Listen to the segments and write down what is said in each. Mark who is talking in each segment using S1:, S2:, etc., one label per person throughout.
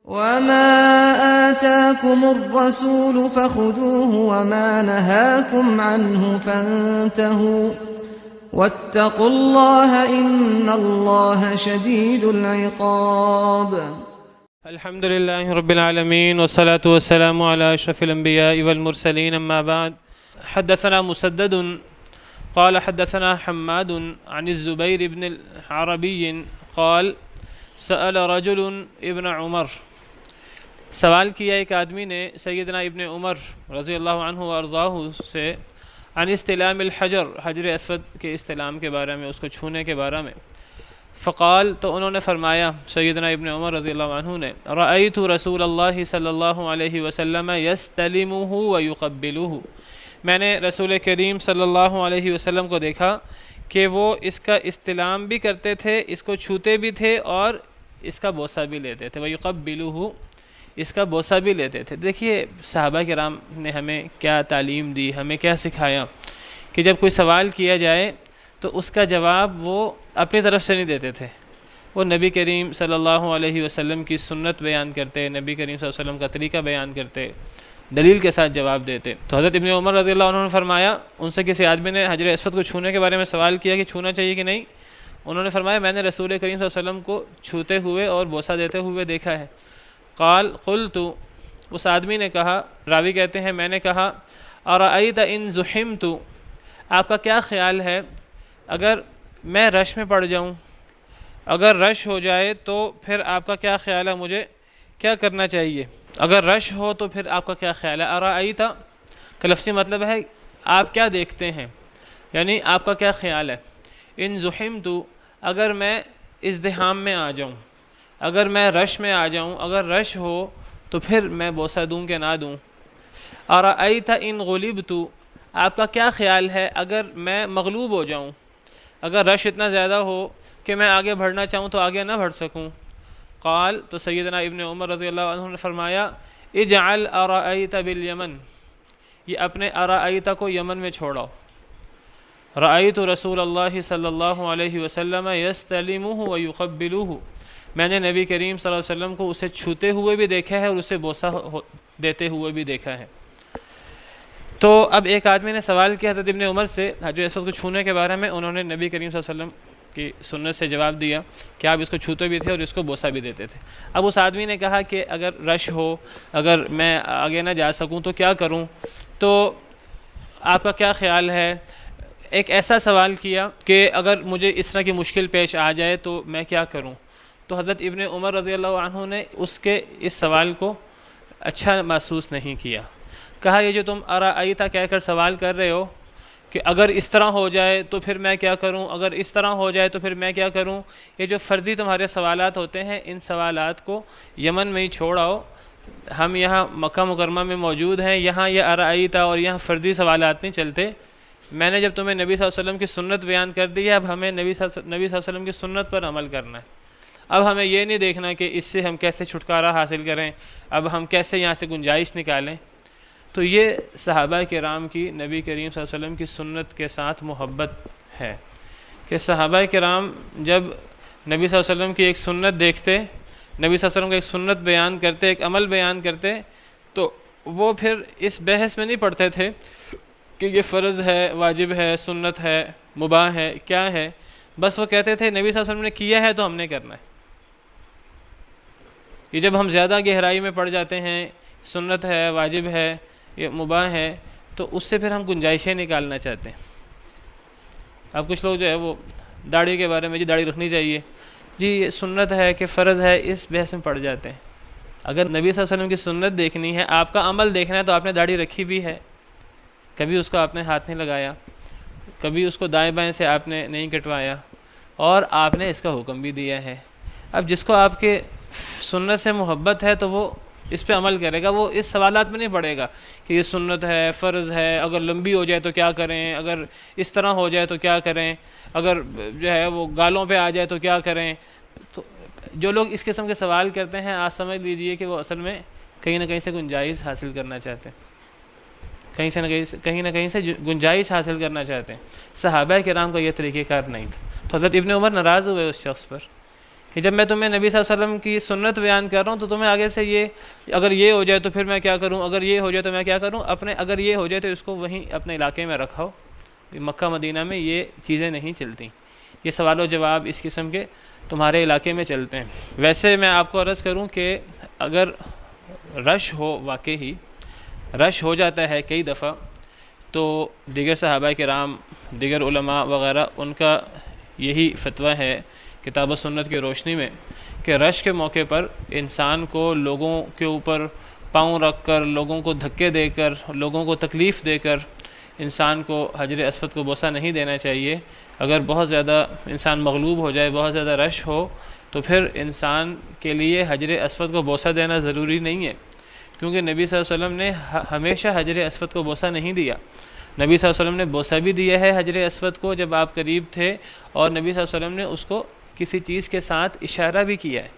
S1: وما آتاكم الرسول فخذوه وما نهاكم عنه فانتهوا واتقوا الله إن الله شديد العقاب.
S2: الحمد لله رب العالمين والصلاة والسلام على أشرف الأنبياء والمرسلين أما بعد. حدثنا مسدد قال حدثنا حماد عن الزبير بن العربي قال سأل رجل ابن عمر، سوال کیا ایک آدمی نے سیدنا ابن عمر رضی اللہ عنہ وارضاہ سے عن استلام الحجر، حجر اسود کے استلام کے بارے میں، اس کو چھونے کے بارے میں. فقال، تو انہوں نے فرمایا سیدنا ابن عمر رضی اللہ عنہ نے، رأیت رسول اللہ صلی اللہ علیہ وسلم یستلمہ ویقبلہ، میں نے رسول کریم صلی اللہ علیہ وسلم کو دیکھا کہ وہ اس کا استلام بھی کرتے تھے، اس کو چھوتے بھی تھے اور اس کا بوسہ بھی لیتے تھے. ویقبلہ، اس کا بوسہ بھی لیتے تھے. دیکھیے صحابہ کرام نے ہمیں کیا تعلیم دی، ہمیں کیا سکھایا کہ جب کوئی سوال کیا جائے تو اس کا جواب وہ اپنی طرف سے نہیں دیتے تھے، وہ نبی کریم صلی اللہ علیہ وسلم کی سنت بیان کرتے، نبی کریم صلی اللہ علیہ وسلم کا طریقہ بیان کرتے، دلیل کے ساتھ جواب دیتے. تو حضرت ابن عمر رضی اللہ عنہ نے فرمایا، ان سے کسی آدمی نے حجر اسود کو چھونے کے بارے میں سوال کیا کہ چھونا چاہیے کہ نہیں. انہوں نے فرمایا میں نے رسول کریم صلی اللہ علیہ وسلم کو چھوتے ہوئے اور بوسہ دیتے ہوئے دیکھا ہے. قلت، اس آدمی نے کہا، راوی کہتے ہیں میں نے کہا، ارأیت ان زحمت، آپ کا کیا خیال ہے اگر میں رش میں پڑ جاؤں، اگر رش ہو جائے تو پھر آپ کا کیا خیال ہے، مجھے کیا کرنا چاہیے؟ اگر رش ہو تو پھر آپ کا کیا خیال ہے؟ ارأیت کا لفظی مطلب ہے آپ کیا دیکھتے ہیں، یعنی آپ کا کیا خیال ہے. ان زحمت، اگر میں ازدحام میں آ جاؤں، اگر میں رش میں آ جاؤں، اگر رش ہو تو پھر میں بوسہ دوں کہ نہ دوں. ارأیت ان غلبت، آپ کا کیا خیال ہے اگر میں مغلوب ہو جاؤں، اگر رش اتنا زیادہ ہو کہ میں آگے بڑھنا چاہوں تو آگے نہ بڑھ سکوں. قال، تو سیدنا ابن عمر رضی اللہ عنہ نے فرمایا، اجعل ارأیت بالیمن، یہ اپنے ارأیت کو یمن میں چھوڑو. رأیت رسول اللہ صلی اللہ علیہ وسلم یستلمہ ویقبلہ، میں نے نبی کریم صلی اللہ علیہ وسلم کو اسے چھوتے ہوئے بھی دیکھا ہے اور اسے بوسہ دیتے ہوئے بھی دیکھا ہے. تو اب ایک آدمی نے سوال کیا حضرت ابن عمر سے حجر اسود کو چھونے کے بارے میں. انہوں نے نبی کریم صلی اللہ علیہ وسلم کی سنت سے جواب دیا کہ آپ اس کو چھوتے بھی تھے اور اس کو بوسہ بھی دیتے تھے. اب اس آدمی نے کہا کہ اگر رش ہو، اگر میں آگے نہ جا سکوں تو کیا کروں، تو آپ کا کیا خیال ہے؟ ایک ایسا سوال کیا کہ اگر مجھے اس طرح کی مشکل پیش آ جائے تو میں کیا کروں. تو حضرت ابن عمر رضی اللہ عنہ نے اس کے اس سوال کو اچھا محسوس نہیں کیا. کہا یہ جو تم ارأیت کہہ کر سوال کر رہے ہو کہ اگر اس طرح ہو جائے تو پھر میں کیا کروں، اگر اس طرح ہو جائے تو پھر میں کیا کروں، یہ جو فرضی تمہارے سوالات ہوتے ہیں ان سوالات کو یمن میں ہی چھوڑ آؤ. ہم یہاں مکہ مکرمہ میں موجود ہیں، یہاں یہ ارأیت اور یہاں فرضی سوالات نہیں چلتے. میں نے جب تمہیں نبی صلی اللہ علیہ وسلم کی سنت بیان کر دی ہے، اب ہمیں نبی صلی اللہ علیہ وسلم کی سنت پر عمل کرنا ہے. اب ہمیں یہ نہیں دیکھنا کہ اس سے ہم کیسے چھٹکارا حاصل کریں، اب ہم کیسے یہاں سے گنجائش نکالیں. تو یہ صحابہ کرام کی نبی کریم صلی اللہ علیہ وسلم کی سنت کے ساتھ محبت ہے کہ صحابہ کرام جب نبی صلی اللہ علیہ وسلم کی ایک سنت دیکھتے، نبی صلی اللہ علیہ وسلم کو ایک سنت بیان کرتے، ایک عمل بیان کرتے، تو وہ پھر اس بحث میں نہیں پڑتے تھے کہ یہ فرض ہے، واجب ہے، سنت ہے، مباح ہے، کیا ہے. بس وہ کہتے تھے نبی صلی اللہ علیہ وسلم نے کیا ہے تو ہم نے کرنا ہے. یہ جب ہم زیادہ گہرائی میں پڑ جاتے ہیں، سنت ہے، واجب ہے، یہ مباح ہے، تو اس سے پھر ہم گنجائشیں نکالنا چاہتے ہیں. اب کچھ لوگ جو ہے وہ داڑھی کے بارے میں، جی داڑھی رکھنی چاہیے، جی یہ سنت ہے کہ فرض ہے، اس بحث میں پڑ جاتے ہیں. اگر نبی صلی اللہ علیہ وسلم کی سنت دیکھنی ہے، آپ کا عمل دیکھنا ہے، تو آپ نے داڑھی رکھی بھی ہے، کبھی اس کو آپ نے ہاتھ نہیں لگایا، کبھی اس کو دائیں بائیں سے آپ نے نہیں کٹوایا، اور آپ نے اس کا حکم بھی دیا ہے. اب جس کو آپ کے سنت سے محبت ہے تو وہ اس پہ عمل کرے گا، وہ اس سوالات میں نہیں پڑے گا کہ یہ سنت ہے، فرض ہے، اگر لمبی ہو جائے تو کیا کریں، اگر اس طرح ہو جائے تو کیا کریں، اگر جو ہے وہ گالوں پہ آ جائے تو کیا کریں. تو جو لوگ اس قسم کے سوال کرتے ہیں، آج سمجھ لیجئے کہ وہ اصل میں کہیں نہ کہیں سے گنجائش حاصل کرنا چاہتے ہیں، کہیں نہ کہیں سے گنجائش حاصل کرنا چاہتے ہیں. صحابہ کرام کا یہ طریقہ کار نہیں تھا. تو حضرت ابن عمر ناراض ہوئے اس شخص پر کہ جب میں تمہیں نبی صلی اللہ علیہ وسلم کی سنت بیان کر رہا ہوں تو تمہیں آگے سے یہ اگر یہ ہو جائے تو پھر میں کیا کروں، اگر یہ ہو جائے تو میں کیا کروں، اگر یہ ہو جائے تو اس کو وہیں اپنے علاقے میں رکھو، مکہ مدینہ میں یہ چیزیں نہیں چلتی، یہ سوال و جواب اس قسم کے تمہارے علاقے میں چلتے ہیں۔ ویسے میں آپ کو عرض کروں کہ اگر رش ہو، واقعی رش ہو جاتا ہے کئی دفعہ، تو دیگر صحابہ کرام، دیگر علماء وغیرہ، ان کا یہی فتویٰ ہے کتاب و سنت کی روشنی میں کہ رش کے موقع پر انسان کو لوگوں کے اوپر پاؤں رکھ کر، لوگوں کو دھکے دے کر، لوگوں کو تکلیف دے کر انسان کو حجر اسود کو بوسہ نہیں دینا چاہیے۔ اگر بہت زیادہ انسان مغلوب ہو جائے، بہت زیادہ رش ہو، تو پھر انسان کے لیے حجر اسود کو بوسہ دینا ضروری نہیں ہے، کیونکہ نبی صلی اللہ علیہ وسلم نے ہمیشہ حجر اسود کو بوسہ نہیں دیا۔ نبی صلی اللہ علیہ وسلم نے بوسہ بھی دیا ہے حجر اسود کو جب آپ قریب تھے، اور نبی صلی اللہ علیہ وسلم نے اس کو کسی چیز کے ساتھ اشارہ بھی کیا ہے،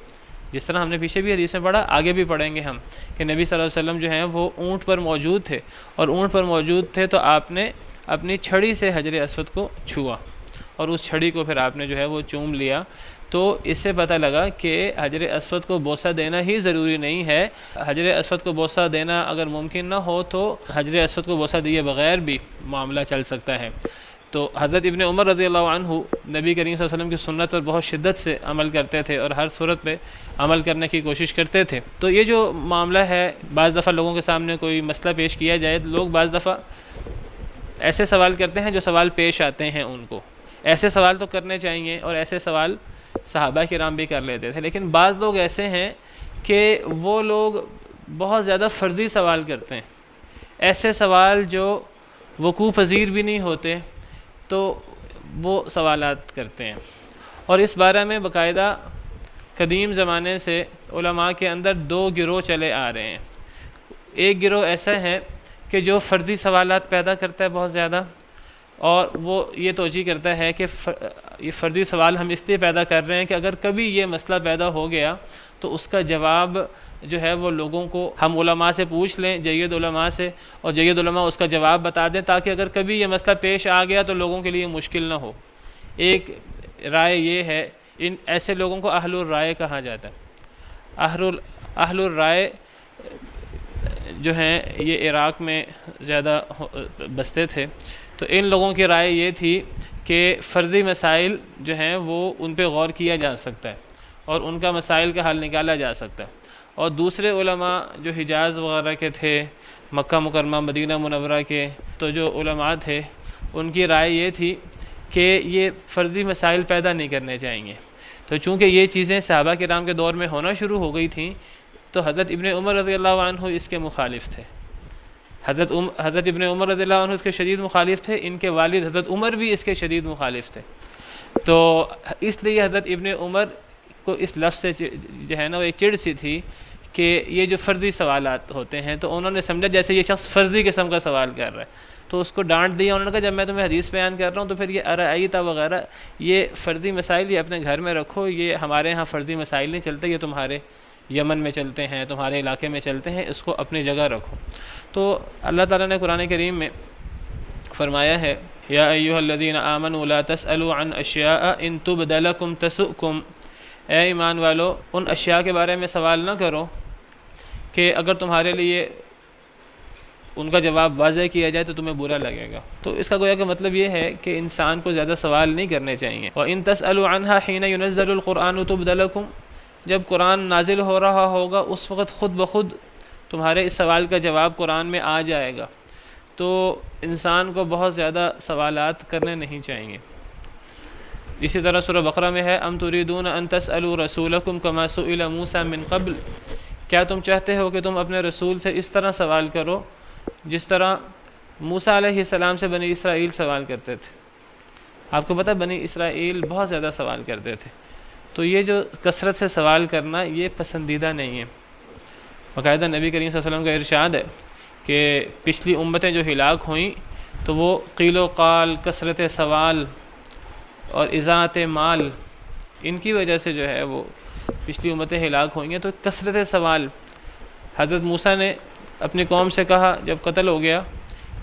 S2: جس طرح ہم نے پیچھے بھی حدیث میں پڑھا، آگے بھی پڑھیں گے ہم، کہ نبی صلی اللہ علیہ وسلم جو ہیں وہ اونٹ پر موجود تھے، اور اونٹ پر موجود تھے تو آپ نے اپنی چھڑی سے حجر اسود کو چھوا، اور اس چھڑی کو پھر آپ نے جو ہے وہ چوم لیا۔ تو اس سے پتہ لگا کہ حجر اسود کو بوسہ دینا ہی ضروری نہیں ہے۔ حجر اسود کو بوسہ دینا اگر ممکن نہ ہو تو حجر اسود کو بوسہ دیے بغیر بھی معاملہ چل سکتا ہے۔ تو حضرت ابن عمر رضی اللہ عنہ نبی کریم صلی اللہ علیہ وسلم کی سنت پر بہت شدت سے عمل کرتے تھے، اور ہر صورت پہ عمل کرنے کی کوشش کرتے تھے۔ تو یہ جو معاملہ ہے، بعض دفعہ لوگوں کے سامنے کوئی مسئلہ پیش کیا جائے، لوگ بعض دفعہ ایسے سوال کرتے ہیں جو سوال پیش آتے ہیں، ان کو ایسے سوال تو کرنے چاہیے، اور ایسے سوال صحابہ کرام بھی کر لیتے تھے، لیکن بعض لوگ ایسے ہیں کہ وہ لوگ بہت زیادہ فرضی سوال کرتے ہیں، ایسے سوال جو وقوع پذیر بھی نہیں ہوتے، تو وہ سوالات کرتے ہیں۔ اور اس بارے میں باقاعدہ قدیم زمانے سے علماء کے اندر دو گروہ چلے آ رہے ہیں۔ ایک گروہ ایسا ہے کہ جو فرضی سوالات پیدا کرتا ہے بہت زیادہ، اور وہ یہ توجیہ کرتا ہے کہ یہ فرضی سوال ہم اس لیے پیدا کر رہے ہیں کہ اگر کبھی یہ مسئلہ پیدا ہو گیا تو اس کا جواب جو ہے وہ لوگوں کو ہم علماء سے پوچھ لیں، جید علماء سے، اور جید علماء اس کا جواب بتا دیں، تاکہ اگر کبھی یہ مسئلہ پیش آ گیا تو لوگوں کے لیے مشکل نہ ہو۔ ایک رائے یہ ہے، ان ایسے لوگوں کو اہل الرائے کہا جاتا ہے۔ اہل الرائے جو ہیں یہ عراق میں زیادہ بستے تھے، تو ان لوگوں کی رائے یہ تھی کہ فرضی مسائل جو ہیں وہ ان پہ غور کیا جا سکتا ہے، اور ان کا مسائل کا حل نکالا جا سکتا ہے۔ اور دوسرے علماء جو حجاز وغیرہ کے تھے، مکہ مکرمہ مدینہ منورہ کے، تو جو علماء تھے ان کی رائے یہ تھی کہ یہ فرضی مسائل پیدا نہیں کرنے چاہیے۔ تو چونکہ یہ چیزیں صحابہ کرام کے دور میں ہونا شروع ہو گئی تھیں، تو حضرت ابن عمر رضی اللہ عنہ اس کے مخالف تھے۔ حضرت ابن عمر رضی اللہ عنہ اس کے شدید مخالف تھے، ان کے والد حضرت عمر بھی اس کے شدید مخالف تھے۔ تو اس لیے حضرت ابن عمر کو اس لفظ سے جو ہے نا وہ ایک چڑ سی تھی کہ یہ جو فرضی سوالات ہوتے ہیں، تو انہوں نے سمجھا جیسے یہ شخص فرضی قسم کا سوال کر رہا ہے، تو اس کو ڈانٹ دیا۔ انہوں نے کہا جب میں تمہیں حدیث بیان کر رہا ہوں تو پھر یہ ارائیتا وغیرہ، یہ فرضی مسائل یہ اپنے گھر میں رکھو، یہ ہمارے ہاں فرضی مسائل نہیں چلتے، یہ تمہارے یمن میں چلتے ہیں، تمہارے علاقے میں چلتے ہیں، اس کو اپنی جگہ رکھو۔ تو اللہ تعالیٰ نے قرآن کریم میں فرمایا ہے، یا ایھا الذین آمنوا لا تسألوا عن اشیاء ان تبد لکم تسؤکم، اے ایمان والو ان اشیاء کے بارے میں سوال نہ کرو کہ اگر تمہارے لیے ان کا جواب واضح کیا جائے تو تمہیں برا لگے گا۔ تو اس کا گویا کہ مطلب یہ ہے کہ انسان کو زیادہ سوال نہیں کرنے چاہیے۔ وَإِن تَسْأَلُوا عَنْهَا حِينَ يُنَزَّلُ الْقُرْآنُ تُبْدَ لَكُمْ، جب قرآن نازل ہو رہا ہوگا اس وقت خود بخود تمہارے اس سوال کا جواب قرآن میں آ جائے گا۔ تو انسان کو بہت زیادہ سوالات کرنے نہیں چاہیے۔ اسی طرح سورہ بقرہ میں ہے، ام تريدون ان تسألوا رسولكم كما سئل موسى من قبل، کیا تم چاہتے ہو کہ تم اپنے رسول سے اس طرح سوال کرو جس طرح موسیٰ علیہ السلام سے بنی اسرائیل سوال کرتے تھے۔ آپ کو پتہ بنی اسرائیل بہت زیادہ سوال کرتے تھے، تو یہ جو کثرت سے سوال کرنا یہ پسندیدہ نہیں ہے۔ باقاعدہ نبی کریم صلی اللہ علیہ وسلم کا ارشاد ہے کہ پچھلی امتیں جو ہلاک ہوئیں تو وہ قیل و قال، کثرت سوال اور اضاعت مال، ان کی وجہ سے جو ہے وہ پچھلی امتیں ہلاک ہوئی ہیں۔ تو کثرت سوال، حضرت موسیٰ نے اپنی قوم سے کہا جب قتل ہو گیا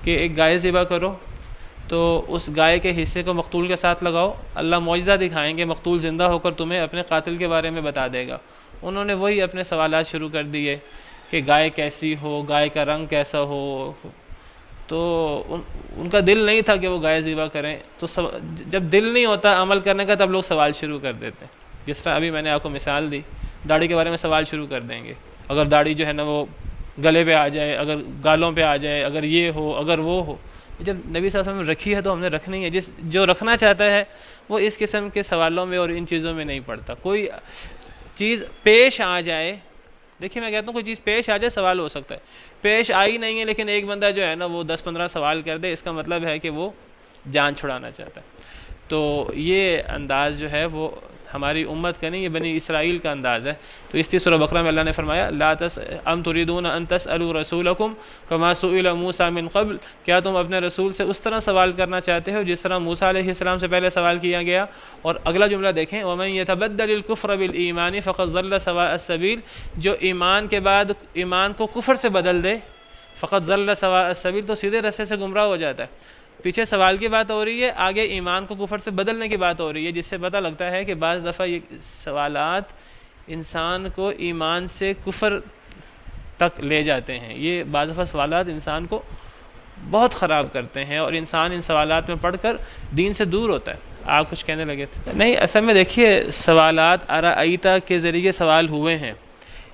S2: کہ ایک گائے ذبح کرو، تو اس گائے کے حصے کو مقتول کے ساتھ لگاؤ، اللہ معجزہ دکھائیں گے، مقتول زندہ ہو کر تمہیں اپنے قاتل کے بارے میں بتا دے گا۔ انہوں نے وہی اپنے سوالات شروع کر دیے کہ گائے کیسی ہو، گائے کا رنگ کیسا ہو، تو ان کا دل نہیں تھا کہ وہ گائے ذبح کریں۔ تو جب دل نہیں ہوتا عمل کرنے کا تب لوگ سوال شروع کر دیتے ہیں۔ جس طرح ابھی میں نے آپ کو مثال دی، داڑھی کے بارے میں سوال شروع کر دیں گے، اگر داڑھی جو ہے نا وہ گلے پہ آ جائے، اگر گالوں پہ آ جائے، اگر یہ ہو، اگر وہ ہو۔ جب نبی صلی اللہ علیہ وسلم نے رکھی ہے تو ہم نے رکھنی ہے۔ جو رکھنا چاہتا ہے وہ اس قسم کے سوالوں میں اور ان چیزوں میں نہیں پڑتا۔ کوئی چیز پیش آ جائے، دیکھیے میں کہتا ہوں کوئی چیز پیش آ جائے سوال ہو سکتا ہے، پیش آئی نہیں ہے لیکن ایک بندہ جو ہے نا وہ 10-15 سوال کر دے، اس کا مطلب ہے کہ وہ جان چھڑانا چاہتا ہے۔ تو یہ انداز جو ہے وہ ہماری امت کا نہیں، یہ بنی اسرائیل کا انداز ہے۔ تو اس سورہ بقرہ میں اللہ نے فرمایا لا ام تريدون ان تسالوا رسولكم كما سئل موسى من قبل، کیا تم اپنے رسول سے اس طرح سوال کرنا چاہتے ہو جس طرح موسیٰ علیہ السلام سے پہلے سوال کیا گیا۔ اور اگلا جملہ دیکھیں ومن يتبدل الكفر بالایمان فقد ضل سواء السبیل، جو ایمان کے بعد ایمان کو کفر سے بدل دے فقد ضل سواء السبیل، تو سیدھے رستے سے گمراہ ہو جاتا ہے۔ پیچھے سوال کی بات ہو رہی ہے، آگے ایمان کو کفر سے بدلنے کی بات ہو رہی ہے، جس سے پتہ لگتا ہے کہ بعض دفعہ یہ سوالات انسان کو ایمان سے کفر تک لے جاتے ہیں۔ یہ بعض دفعہ سوالات انسان کو بہت خراب کرتے ہیں اور انسان ان سوالات میں پڑھ کر دین سے دور ہوتا ہے۔ آپ کچھ کہنے لگے تھے؟ نہیں، اصل میں دیکھیے سوالات ارائیتا کے ذریعے سوال ہوئے ہیں،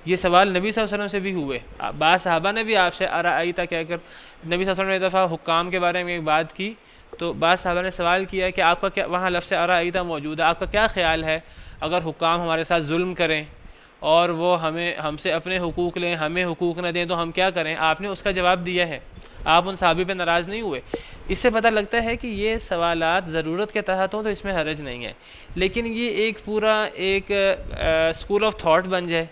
S2: یہ سوال نبی صلی اللہ علیہ وسلم سے بھی ہوئے، بعض صحابہ نے بھی آپ سے ارائیتا کہہ کر، نبی صلی اللہ علیہ وسلم نے ایک دفعہ حکام کے بارے میں ایک بات کی تو بعض صحابہ نے سوال کیا کہ آپ کا کیا، وہاں لفظ ارائیتا موجود ہے، آپ کا کیا خیال ہے اگر حکام ہمارے ساتھ ظلم کریں اور وہ ہم سے اپنے حقوق لیں، ہمیں حقوق نہ دیں تو ہم کیا کریں؟ آپ نے اس کا جواب دیا ہے، آپ ان صحابی پہ ناراض نہیں ہوئے۔ اس سے پتہ لگتا ہے کہ یہ سوالات ضرورت کے تحت ہوں تو اس میں حرج نہیں ہے، لیکن یہ ایک پورا ایک اسکول آف تھاٹ بن جائے،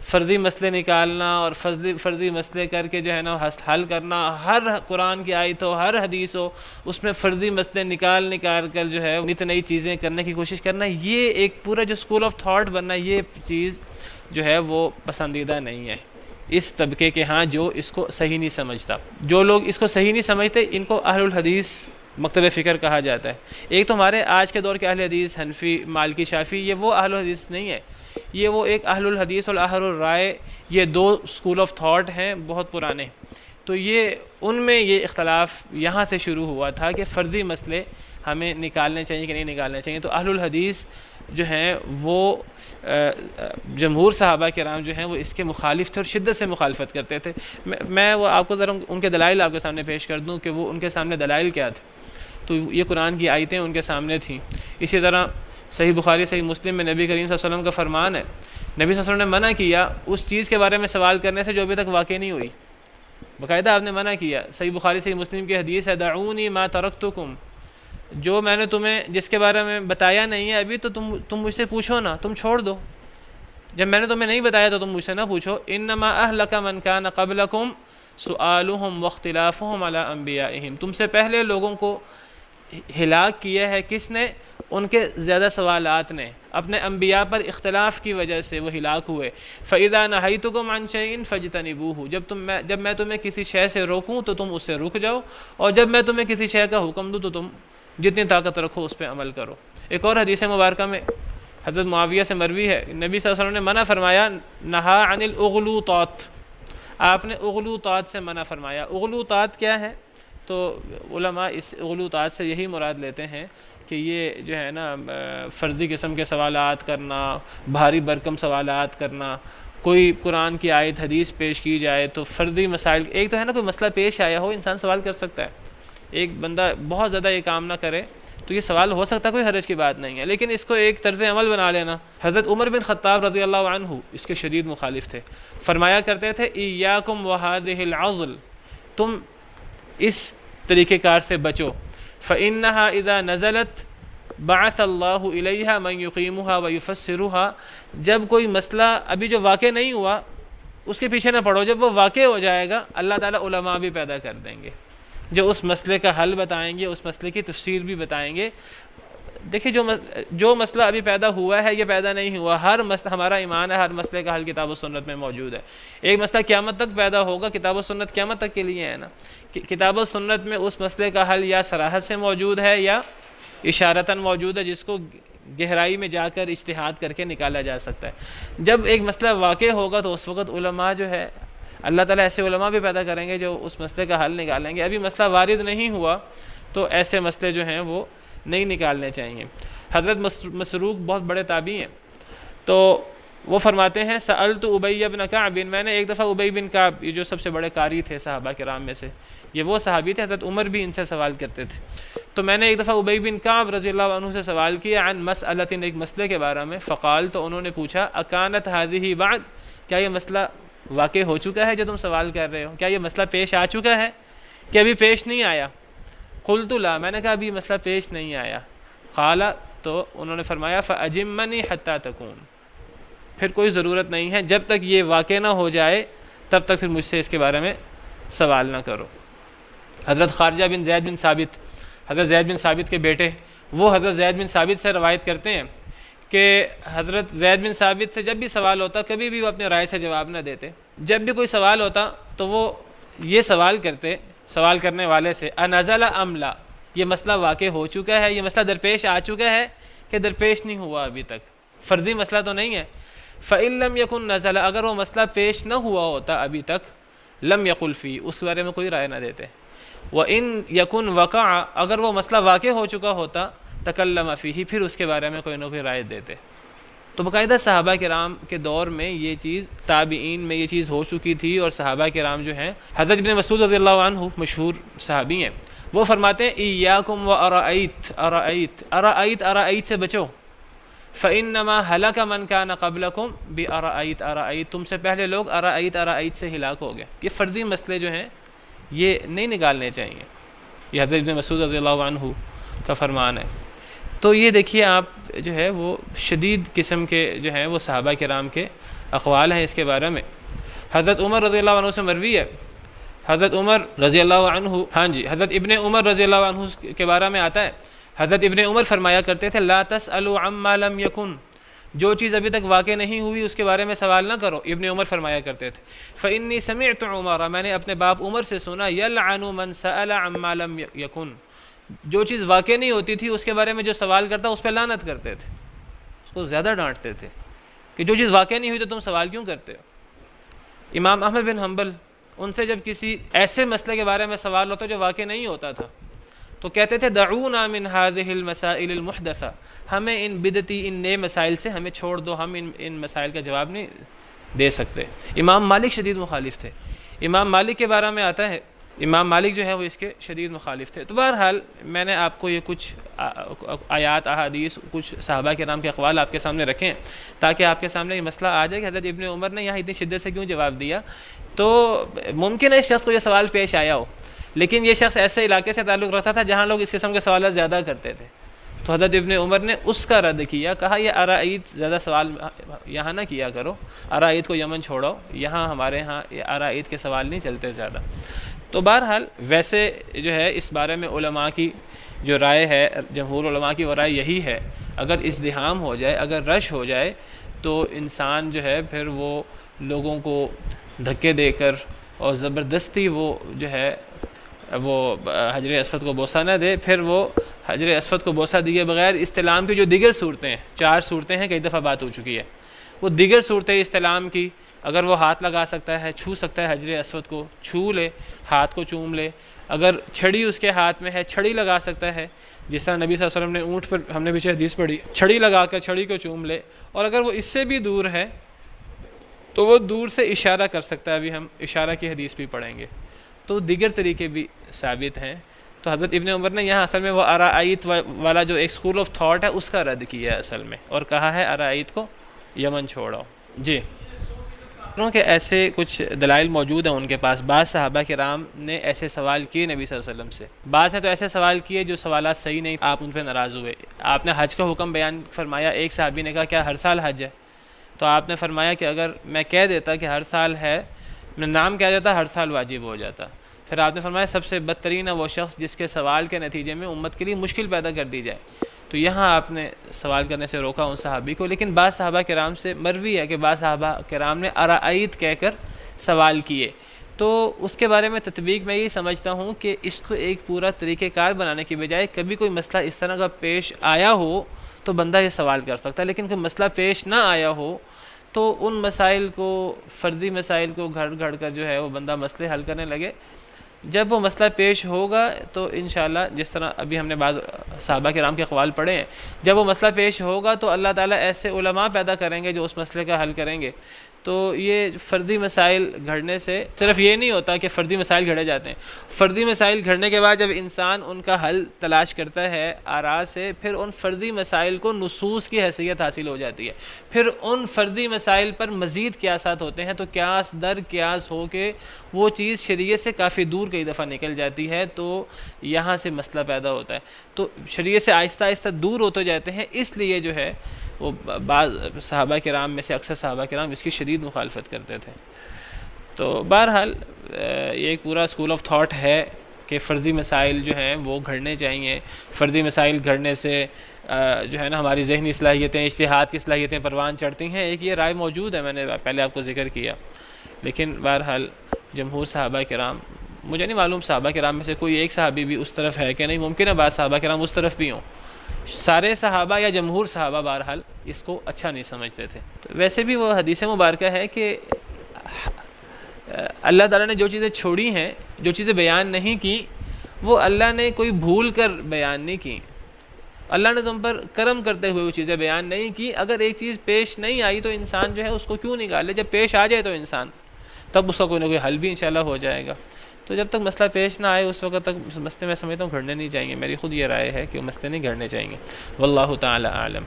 S2: فرضی مسئلے نکالنا اور فرضی مسئلے کر کے جو ہے نا حل کرنا، ہر قرآن کی آیت ہو، ہر حدیث ہو، اس میں فرضی مسئلے نکال کر جو ہے نئی نئی چیزیں کرنے کی کوشش کرنا، یہ ایک پورا جو اسکول آف تھاٹ بننا، یہ چیز جو ہے وہ پسندیدہ نہیں ہے اس طبقے کے ہاں جو اس کو صحیح نہیں سمجھتا۔ جو لوگ اس کو صحیح نہیں سمجھتے ان کو اہل الحدیث مکتب فکر کہا جاتا ہے۔ ایک تو ہمارے آج کے دور کے اہل حدیث حنفی، مالکی، شافعی، یہ وہ اہل الحدیث نہیں ہے، یہ وہ ایک اہل الحدیث اور اہل الرائے، یہ دو اسکول آف تھاٹ ہیں بہت پرانے۔ تو یہ ان میں یہ اختلاف یہاں سے شروع ہوا تھا کہ فرضی مسئلے ہمیں نکالنے چاہیے کہ نہیں نکالنے چاہیے۔ تو اہل الحدیث جو ہیں وہ جمہور صحابہ کرام جو ہیں وہ اس کے مخالف تھے اور شدت سے مخالفت کرتے تھے۔ میں وہ آپ کو ذرا ان کے دلائل آپ کے سامنے پیش کر دوں کہ وہ ان کے سامنے دلائل کیا تھے۔ تو یہ قرآن کی آیتیں ان کے سامنے تھیں۔ اسی طرح صحیح بخاری صحیح مسلم میں نبی کریم صلی اللہ علیہ وسلم کا فرمان ہے، نبی صلی اللہ علیہ وسلم نے منع کیا اس چیز کے بارے میں سوال کرنے سے جو ابھی تک واقع نہیں ہوئی، باقاعدہ آپ نے منع کیا۔ صحیح بخاری صحیح مسلم کی حدیث ہے دعونی ما ترکتکم، جو میں نے تمہیں جس کے بارے میں بتایا نہیں ہے ابھی تو تم مجھ سے پوچھو نا، تم چھوڑ دو، جب میں نے تمہیں نہیں بتایا تو تم مجھ سے نہ پوچھو۔ انما اہلک من کان قبلکم سؤالہم واختلافہم علی انبیائہم، تم سے پہلے لوگوں کو ہلاک کیا ہے کس نے؟ ان کے زیادہ سوالات نے، اپنے انبیاء پر اختلاف کی وجہ سے وہ ہلاک ہوئے۔ فَإِذَا نَهَيْتُكُمْ عَنْ شَيْءٍ فَاجْتَنِبُوهُ، جب میں تمہیں کسی شے سے روکوں تو تم اس سے رک جاؤ، اور جب میں تمہیں کسی شے کا حکم دوں تو تم جتنی طاقت رکھو اس پہ عمل کرو۔ ایک اور حدیث مبارکہ میں حضرت معاویہ سے مروی ہے، نبی صلی اللہ علیہ وسلم نے منع فرمایا، نہا عن الاغلوطات، آپ نے اغلوطات سے منع فرمایا۔ اغلوطات کیا ہے؟ تو علماء اس اغلوطات سے یہی مراد لیتے ہیں کہ یہ جو ہے نا فرضی قسم کے سوالات کرنا، بھاری برکم سوالات کرنا، کوئی قرآن کی آیت حدیث پیش کی جائے تو فرضی مسائل، ایک تو ہے نا کوئی مسئلہ پیش آیا ہو انسان سوال کر سکتا ہے، ایک بندہ بہت زیادہ یہ کام نہ کرے تو یہ سوال ہو سکتا ہے، کوئی حرج کی بات نہیں ہے، لیکن اس کو ایک طرز عمل بنا لینا۔ حضرت عمر بن خطاب رضی اللہ عنہ اس کے شدید مخالف تھے، فرمایا کرتے تھے ایاکم وہذہ العضل، تم اس طریقہ کار سے بچو، فإنها اذا نزلت بعث اللہ الیہا من یقیمها ویفسرها، جب کوئی مسئلہ ابھی جو واقع نہیں ہوا اس کے پیچھے نہ پڑو، جب وہ واقع ہو جائے گا اللہ تعالیٰ علماء بھی پیدا کر دیں گے جو اس مسئلے کا حل بتائیں گے، اس مسئلے کی تفسیر بھی بتائیں گے۔ دیکھیے جو مسئلہ ابھی پیدا ہوا ہے یہ پیدا نہیں ہوا، ہر مسئلہ، ہمارا ایمان ہے ہر مسئلے کا حل کتاب و سنت میں موجود ہے۔ ایک مسئلہ قیامت تک پیدا ہوگا، کتاب و سنت قیامت تک کے لیے ہے نا، کتاب و سنت میں اس مسئلے کا حل یا صراحت سے موجود ہے یا اشارتاً موجود ہے، جس کو گہرائی میں جا کر اجتہاد کر کے نکالا جا سکتا ہے۔ جب ایک مسئلہ واقع ہوگا تو اس وقت علماء جو ہے، اللہ تعالیٰ ایسے علماء بھی پیدا کریں گے جو اس مسئلے کا حل نکالیں گے۔ ابھی مسئلہ وارد نہیں ہوا تو ایسے مسئلے جو ہیں وہ نہیں نکالنے چاہیے۔ حضرت مسروق بہت بڑے تابعی ہیں، تو وہ فرماتے ہیں سألت ابی بن کعب، میں نے ایک دفعہ ابی بن کعب، یہ جو سب سے بڑے قاری تھے صحابہ کرام میں سے، یہ وہ صحابی تھے، حضرت عمر بھی ان سے سوال کرتے تھے، تو میں نے ایک دفعہ ابی بن کعب رضی اللہ عنہ سے سوال کیا عن مسئلۃ، ایک مسئلے کے بارے میں، فقال، تو انہوں نے پوچھا اکانت هذه بعد، کیا یہ مسئلہ واقع ہو چکا ہے جو تم سوال کر رہے ہو، کیا یہ مسئلہ پیش آ چکا ہے کہ ابھی پیش نہیں آیا؟ قلت لا، میں نے کہا ابھی مسئلہ پیش نہیں آیا۔ قال، تو انہوں نے فرمایا فاجمنی حتی تکون، پھر کوئی ضرورت نہیں ہے، جب تک یہ واقع نہ ہو جائے تب تک پھر مجھ سے اس کے بارے میں سوال نہ کرو۔ حضرت خارجہ بن زید بن ثابت، حضرت زید بن ثابت کے بیٹے، وہ حضرت زید بن ثابت سے روایت کرتے ہیں کہ حضرت زید بن ثابت سے جب بھی سوال ہوتا کبھی بھی وہ اپنے رائے سے جواب نہ دیتے، جب بھی کوئی سوال ہوتا تو وہ یہ سوال کرتے سوال کرنے والے سے انزل ام لا، یہ مسئلہ واقع ہو چکا ہے، یہ مسئلہ درپیش آ چکا ہے کہ درپیش نہیں ہوا ابھی تک، فرضی مسئلہ تو نہیں ہے۔ فإن لم يكن نزل، اگر وہ مسئلہ پیش نہ ہوا ہوتا ابھی تک، لم يقل فی، اس کے بارے میں کوئی رائے نہ دیتے۔ وإن يكن وقع، اگر وہ مسئلہ واقع ہو چکا ہوتا، تکلم فیہ، پھر اس کے بارے میں کوئی نہ کوئی رائے دیتے۔ تو باقاعدہ صحابہ کرام کے دور میں یہ چیز، تابعین میں یہ چیز ہو چکی تھی، اور صحابہ کرام جو ہیں، حضرت ابن مسعود رضی اللہ عنہ مشہور صحابی ہیں، وہ فرماتے ہیں ایاکم وارائیت، ارائیت سے بچو، فانما ہلک من کان قبلکم بارائیت، تم سے پہلے لوگ ارائیت سے ہلاک ہو گئے۔ یہ فرضی مسئلے جو ہیں یہ نہیں نکالنے چاہیے، یہ حضرت ابن مسعود رضی اللہ عنہ کا فرمان ہے۔ تو یہ دیکھیے آپ جو ہے وہ شدید قسم کے جو ہیں وہ صحابہ کرام کے اقوال ہیں اس کے بارے میں۔ حضرت عمر رضی اللہ عنہ سے مروی ہے، حضرت عمر رضی اللہ عنہ، ہاں جی، حضرت ابن عمر رضی اللہ عنہ کے بارے میں آتا ہے، حضرت ابن عمر فرمایا کرتے تھے لا تسألوا عما لم يكن، جو چیز ابھی تک واقع نہیں ہوئی اس کے بارے میں سوال نہ کرو، ابن عمر فرمایا کرتے تھے۔ فإني سمعت عمر، میں نے اپنے باپ عمر سے سنا، یلعن من سأل عما لم يكن، جو چیز واقع نہیں ہوتی تھی اس کے بارے میں جو سوال کرتا اس پہ لعنت کرتے تھے، اس کو زیادہ ڈانٹتے تھے کہ جو چیز واقع نہیں ہوئی تو تم سوال کیوں کرتے ہو۔ امام احمد بن حنبل، ان سے جب کسی ایسے مسئلے کے بارے میں سوال ہوتا جو واقع نہیں ہوتا تھا تو کہتے تھے دعونا من هذه المسائل المحدثہ، ہمیں ان بدعتی، ان نئے مسائل سے ہمیں چھوڑ دو، ہم ان مسائل کا جواب نہیں دے سکتے۔ امام مالک شدید مخالف تھے، امام مالک کے بارے میں آتا ہے، امام مالک جو ہے وہ اس کے شدید مخالف تھے۔ تو بہرحال میں نے آپ کو یہ کچھ آیات، احادیث، کچھ صحابہ کرام کے اقوال آپ کے سامنے رکھیں تاکہ آپ کے سامنے یہ مسئلہ آ جائے کہ حضرت ابن عمر نے یہاں اتنی شدت سے کیوں جواب دیا۔ تو ممکن ہے اس شخص کو یہ سوال پیش آیا ہو، لیکن یہ شخص ایسے علاقے سے تعلق رکھتا تھا جہاں لوگ اس قسم کے سوالات زیادہ کرتے تھے، تو حضرت ابن عمر نے اس کا رد کیا، کہا یہ ارائیت زیادہ سوال یہاں نہ کیا کرو، ارائیت کو یمن چھوڑو، یہاں ہمارے ہاں یہ ارائیت کے سوال نہیں چلتے زیادہ۔ تو بہرحال ویسے جو ہے اس بارے میں علماء کی جو رائے ہے، جمہور علماء کی وہ رائے یہی ہے، اگر ازدحام ہو جائے، اگر رش ہو جائے تو انسان جو ہے پھر وہ لوگوں کو دھکے دے کر اور زبردستی وہ جو ہے وہ حجر اسود کو بوسہ نہ دے، پھر وہ حجر اسود کو بوسہ دیے بغیر استلام کی جو دیگر صورتیں ہیں، 4 صورتیں ہیں، کئی دفعہ بات ہو چکی ہے، وہ دیگر صورتیں استلام کی، اگر وہ ہاتھ لگا سکتا ہے، چھو سکتا ہے حجر اسود کو، چھو لے، ہاتھ کو چوم لے، اگر چھڑی اس کے ہاتھ میں ہے چھڑی لگا سکتا ہے، جس طرح نبی صلی اللہ علیہ وسلم نے اونٹ پر، ہم نے پیچھے حدیث پڑھی، چھڑی لگا کر چھڑی کو چوم لے، اور اگر وہ اس سے بھی دور ہے تو وہ دور سے اشارہ کر سکتا ہے، ابھی ہم اشارہ کی حدیث بھی پڑھیں گے، تو دیگر طریقے بھی ثابت ہیں۔ تو حضرت ابن عمر نے یہاں اصل میں وہ ارائیت والا جو ایک اسکول آف تھاٹ ہے اس کا رد کیا ہے اصل میں، اور کہا ہے ارائیت کو یمن چھوڑو۔ جی، کہ ایسے کچھ دلائل موجود ہیں ان کے پاس، بعض صحابہ کرام نے ایسے سوال کیے نبی صلی اللہ علیہ وسلم سے، بعض نے تو ایسے سوال کیے جو سوالات صحیح نہیں، آپ ان پہ ناراض ہوئے، آپ نے حج کا حکم بیان فرمایا، ایک صحابی نے کہا کیا ہر سال حج ہے؟ تو آپ نے فرمایا کہ اگر میں کہہ دیتا کہ ہر سال ہے، میں نام کہہ دیتا ہر سال واجب ہو جاتا۔ پھر آپ نے فرمایا سب سے بدترین ہے وہ شخص جس کے سوال کے نتیجے میں امت کے لیے مشکل پیدا کر دی جائے، تو یہاں آپ نے سوال کرنے سے روکا ان صحابی کو. لیکن بعض صحابہ کرام سے مروی ہے کہ بعض صحابہ کرام نے ارائیت کہہ کر سوال کیے. تو اس کے بارے میں تطبیق میں یہ سمجھتا ہوں کہ اس کو ایک پورا طریقہ کار بنانے کی بجائے کبھی کوئی مسئلہ اس طرح کا پیش آیا ہو تو بندہ یہ سوال کر سکتا ہے. لیکن کوئی مسئلہ پیش نہ آیا ہو تو ان مسائل کو، فرضی مسائل کو گھڑ گھڑ کر جو ہے وہ بندہ مسئلے حل کرنے لگے. جب وہ مسئلہ پیش ہوگا تو انشاءاللہ جس طرح ابھی ہم نے بعض صحابہ کرام کے اقوال پڑھے ہیں، جب وہ مسئلہ پیش ہوگا تو اللہ تعالیٰ ایسے علماء پیدا کریں گے جو اس مسئلے کا حل کریں گے. تو یہ فردی مسائل گھڑنے سے صرف یہ نہیں ہوتا کہ فردی مسائل گھڑے جاتے ہیں. فردی مسائل گھڑنے کے بعد جب انسان ان کا حل تلاش کرتا ہے آراء سے، پھر ان فردی مسائل کو نصوص کی حیثیت حاصل ہو جاتی ہے. پھر ان فردی مسائل پر مزید قیاسات ہوتے ہیں، تو قیاس در قیاس ہو کے وہ چیز شریعت سے کافی دور کئی دفعہ نکل جاتی ہے. تو یہاں سے مسئلہ پیدا ہوتا ہے. تو شریعت سے آہستہ آہستہ دور ہوتے جاتے ہیں. اس لیے جو ہے وہ بعض صحابہ کرام میں سے اکثر صحابہ کرام اس کی شدید مخالفت کرتے تھے. تو بہرحال یہ ایک پورا اسکول آف تھاٹ ہے کہ فرضی مسائل جو ہیں وہ گھڑنے چاہیے. فرضی مسائل گھڑنے سے جو ہے نا ہماری ذہنی صلاحیتیں، اجتہاد کی صلاحیتیں پروان چڑھتی ہیں. ایک یہ رائے موجود ہے، میں نے پہلے آپ کو ذکر کیا. لیکن بہرحال جمہور صحابہ کرام، مجھے نہیں معلوم صحابہ کرام میں سے کوئی ایک صحابی بھی اس طرف ہے کہ نہیں، ممکن ہے بعض صحابہ کرام اس طرف بھی ہوں. سارے صحابہ یا جمہور صحابہ بہرحال اس کو اچھا نہیں سمجھتے تھے. تو ویسے بھی وہ حدیث مبارکہ ہے کہ اللہ تعالیٰ نے جو چیزیں چھوڑی ہیں، جو چیزیں بیان نہیں کی، وہ اللہ نے کوئی بھول کر بیان نہیں کی. اللہ نے تم پر کرم کرتے ہوئے وہ چیزیں بیان نہیں کی. اگر ایک چیز پیش نہیں آئی تو انسان جو ہے اس کو کیوں نکالے؟ جب پیش آ جائے تو انسان تب اس کا کوئی نہ کوئی حل بھی انشاءاللہ ہو جائے گا. تو جب تک مسئلہ پیش نہ آئے اس وقت تک مسئلے میں سمجھتا ہوں گھڑنے نہیں چاہیے. میری خود یہ رائے ہے کہ مسئلے نہیں گھڑنے چاہیے. واللہ تعالی اعلم.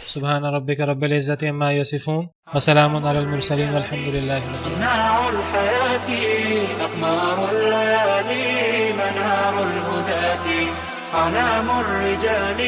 S3: سبحان ربک رب العزت عما یصفون وسلام علی المرسلین والحمد للہ رب العالمین.
S4: صناع الحیات اقمار الليالي منار الهداة أعلام الرجال